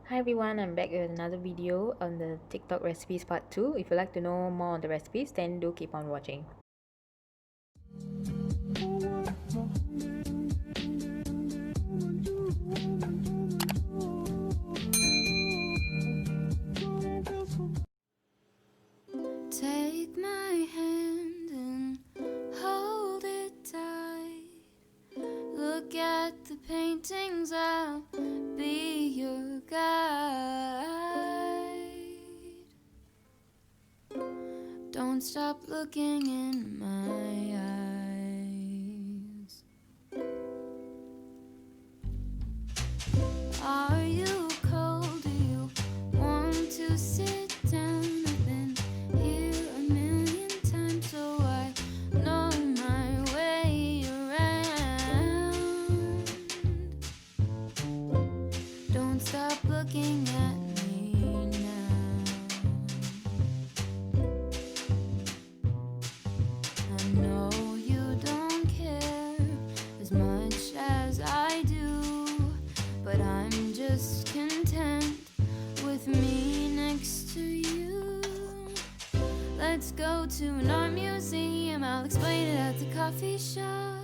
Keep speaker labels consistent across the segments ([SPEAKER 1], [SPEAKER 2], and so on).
[SPEAKER 1] Hi everyone, I'm back with another video on the TikTok recipes part 2. If you'd like to know more on the recipes, then do keep on watching.
[SPEAKER 2] Take my hand and hold it tight. Look at the paintings, I'll be your guide. Don't stop looking in my eyes. Are you cold? Do you want to sit down? I've been here a million times, so I know my way around. Don't stop looking at me now. I know you don't care as much as I do, but I'm just content with me next to you. Let's go to an art museum, I'll explain it at the coffee shop.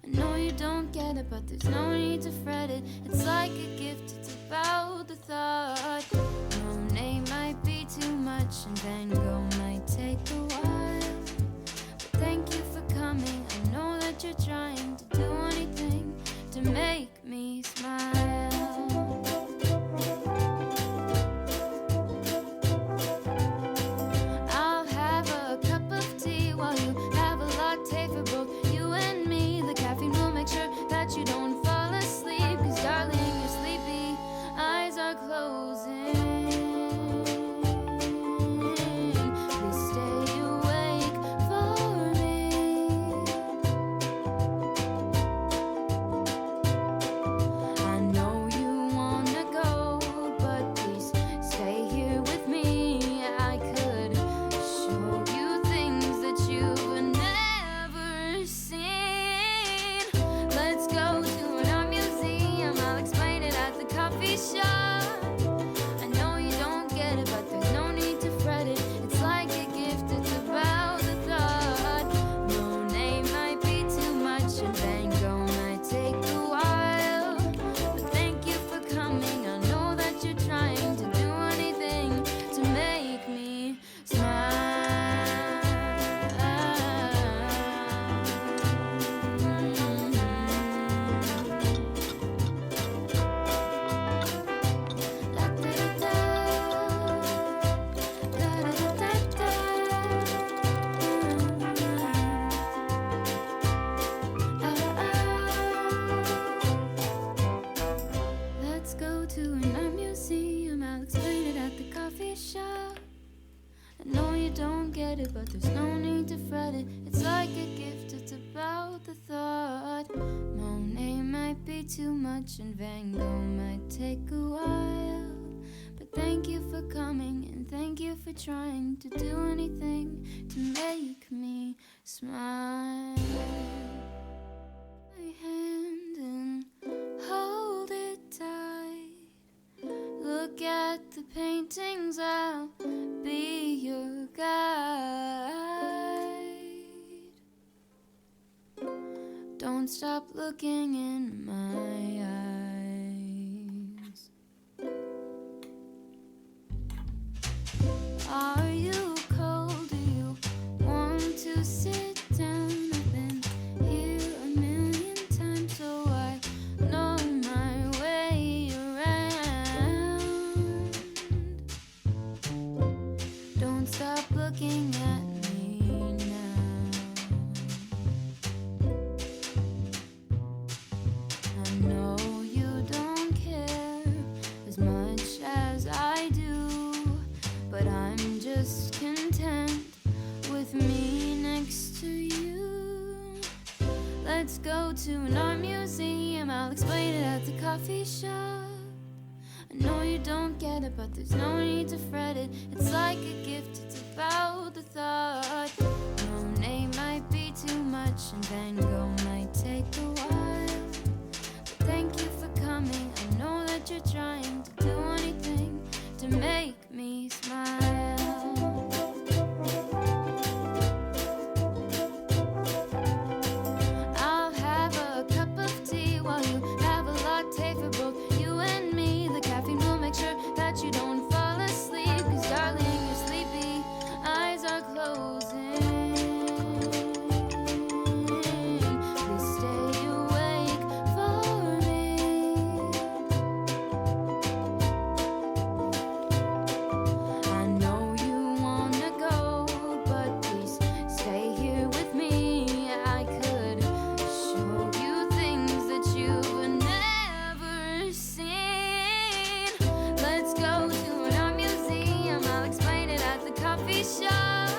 [SPEAKER 2] I know you don't get it, but there's no need to fret it. It's like a gift, it's about the thought. Monet might be too much and Van Gogh might take a while, but thank you for coming. I know that you're trying to do anything to make me smile. I'll have a cup of tea while you have a latte for both you and me. The caffeine will make sure that you don't fall asleep, 'cause darling, your sleepy eyes are closing. Please stay awake for me. I know you wanna go, but please stay here with me. I could show you things that you've never seen. Let's go to an art museum, I'll explain it at the coffee shop. I know you don't get it, but there's no need to fret it. It's like a gift, it's about the thought. Monet might be too much and Van Gogh might take a while, but thank you for coming. I know that you're trying to do anything to make me smile. Let's go to an art museum, I'll explain it at the coffee shop. I know you don't get it, but there's no need to fret it. It's like a gift, it's about the thought. Monet might be too much and Van Gogh might take a while, but thank you for coming and thank you for trying to do anything to make me smile. My hand and hold it tight. Look at the paintings, I'll be your guide. Don't stop looking in my eyes. Are you cold? Do you want to sit down? I've been here a million times, so I know my way around. Don't stop looking at me now. I know you don't care as much as I do, but I'm just content with me next to you. Let's go to an art museum, I'll explain it at the coffee shop. I know you don't get it, but there's no need to fret it. It's like a gift, it's about the thought. Monet might be too much and Van Gogh might take a while, but thank you for coming. I know that that you're trying to do anything to make me smile. I'll have a cup of tea while you have a latte for both you and me. The caffeine will make sure that you don't fall asleep, 'cause darling, you're sleepy, eyes are closing. Please stay awake for me. I know you wanna go, but please stay here with me. I could show you things that you've never seen. Let's go to an art museum, I'll explain it at the coffee shop.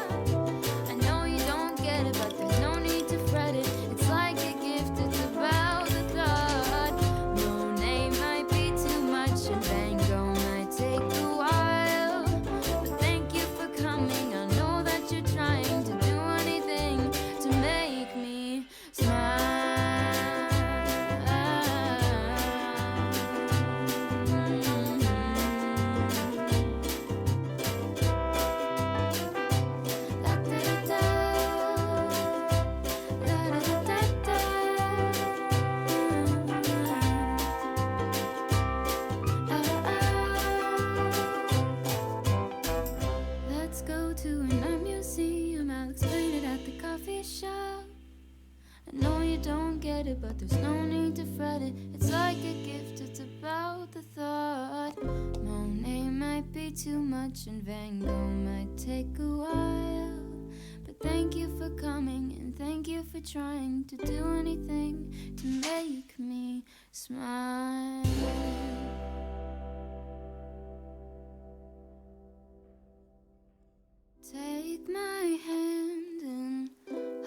[SPEAKER 2] I know you don't get it, but there's no need to fret it. It's like a gift, it's about the thought. Monet might be too much and Van Gogh might take a while, but thank you for coming. I know that you're trying to do anything to make me smile. La-da-da-da, la-da-da-da-da. Let's go to an art museum, I'll explain it at the coffee shop. I know you don't get it, but there's no need to fret it. It's like a gift, it's about the thought. Monet might be too much and Van Gogh might take a while, but thank you for coming and thank you for trying to do anything to make me smile. Take my hand and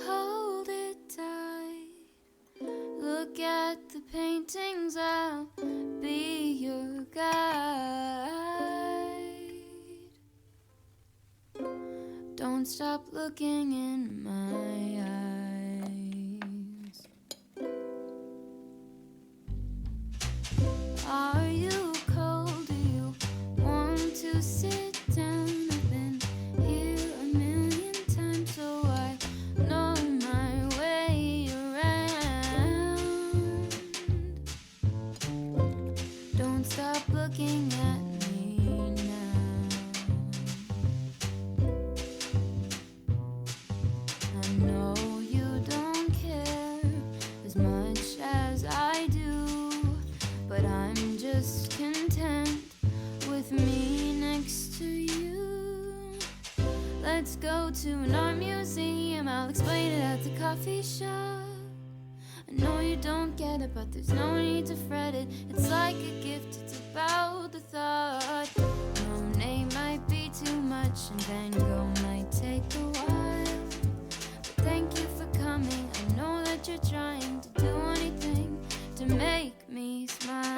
[SPEAKER 2] hold it tight. Look at the paintings, I'll be your guide. Don't stop looking in my eyes. Are you cold? Do you want to sit down? I've been here a million times, so I know my way around. Don't stop looking at me now. I know you don't care as much as I do, but I'm just content with me next to you. Let's go to an art museum, I'll explain it at the coffee shop. I know you don't get it, but there's no need to fret it. It's like a gift, it's about the thought. Monet might be too much and Van Gogh might take a while, but thank you for coming. I know that you're trying to do anything to make me smile.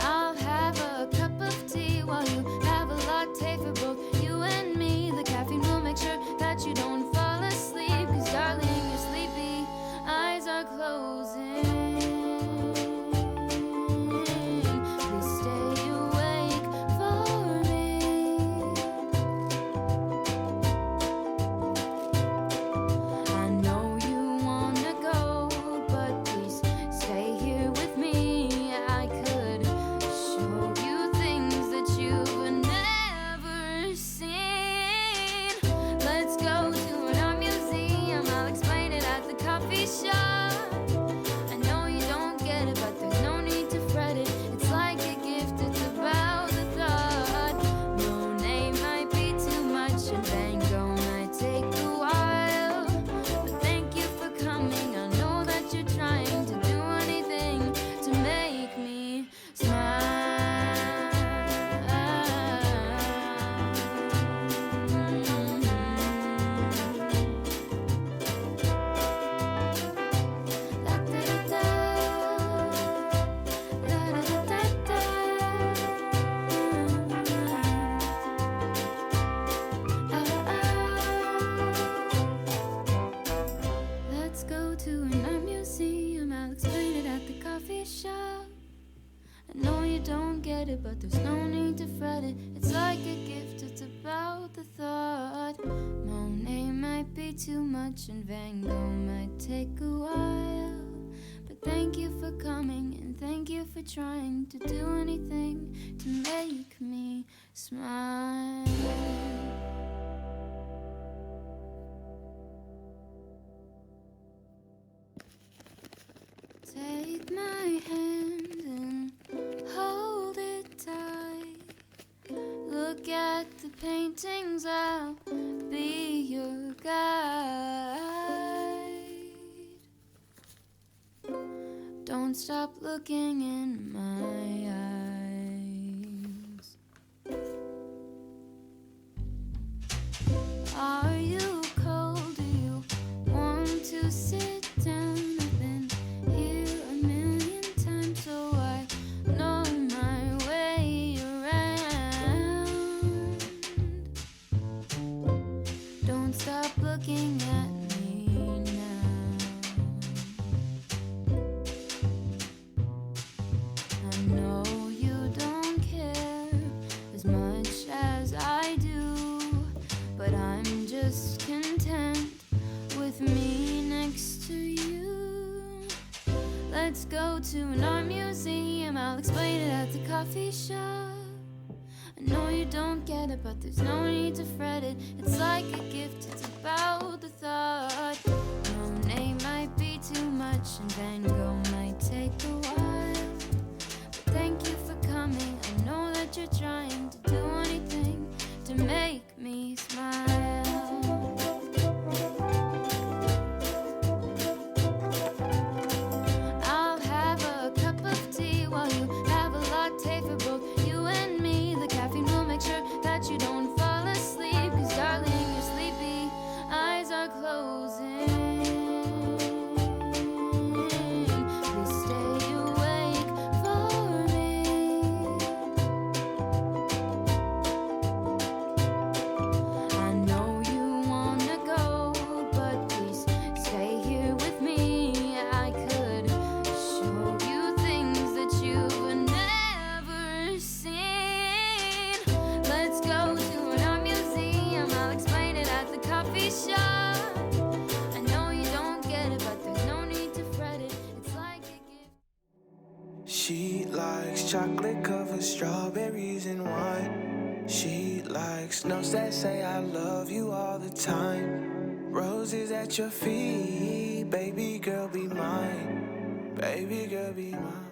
[SPEAKER 2] I'll have a cup of tea while you have a latte for both you and me. The caffeine will make sure that you don't fall asleep, 'cause darling, you're sleepy, eyes are closing. Please stay awake for me. I know you wanna go, but please stay here with me. I could show you things that you've never seen. Let's go to an art museum, I'll explain it at the coffee shop. explain it at the coffee shop. I know you don't get it, but there's no need to fret it. It's like a gift, it's about the thought. Monet might be too much and Van Gogh might take a while. But thank you for coming and thank you for trying to do anything to make me smile. Take my hand and hold it tight. Look at the paintings, I'll be your guide. Don't stop looking in my eyes. Are you cold? Do you want to sit down? I've been here a million times, so I know my way around. Don't stop looking at me now. I know you don't care as much as I do, but I'm just content with me next to you. Let's go to an art museum, I'll explain it at the coffee shop. I know you don't get it, but there's no need to fret it. It's like a gift, it's about the thought. Monet might be too much and Van Gogh might take a while. But thank you for coming, I know that you're trying to do anything to make me smile. I'll have a cup of tea while you have a latte for both you and me. The caffeine will make sure that you don't fall asleep, 'cause darling, you're sleepy, eyes are closing. Please stay awake for me. I know you wanna go, but please stay here with me. I could show you things that you've never seen. Let's go to an art museum, I'll explain it at the coffee shop. I know you don't get it, but there's no need to fret it. It's like a gift.
[SPEAKER 3] She likes chocolate covered strawberries and wine. She likes notes that say I love you all the time. Roses at your feet, baby girl be mine. Baby girl be mine.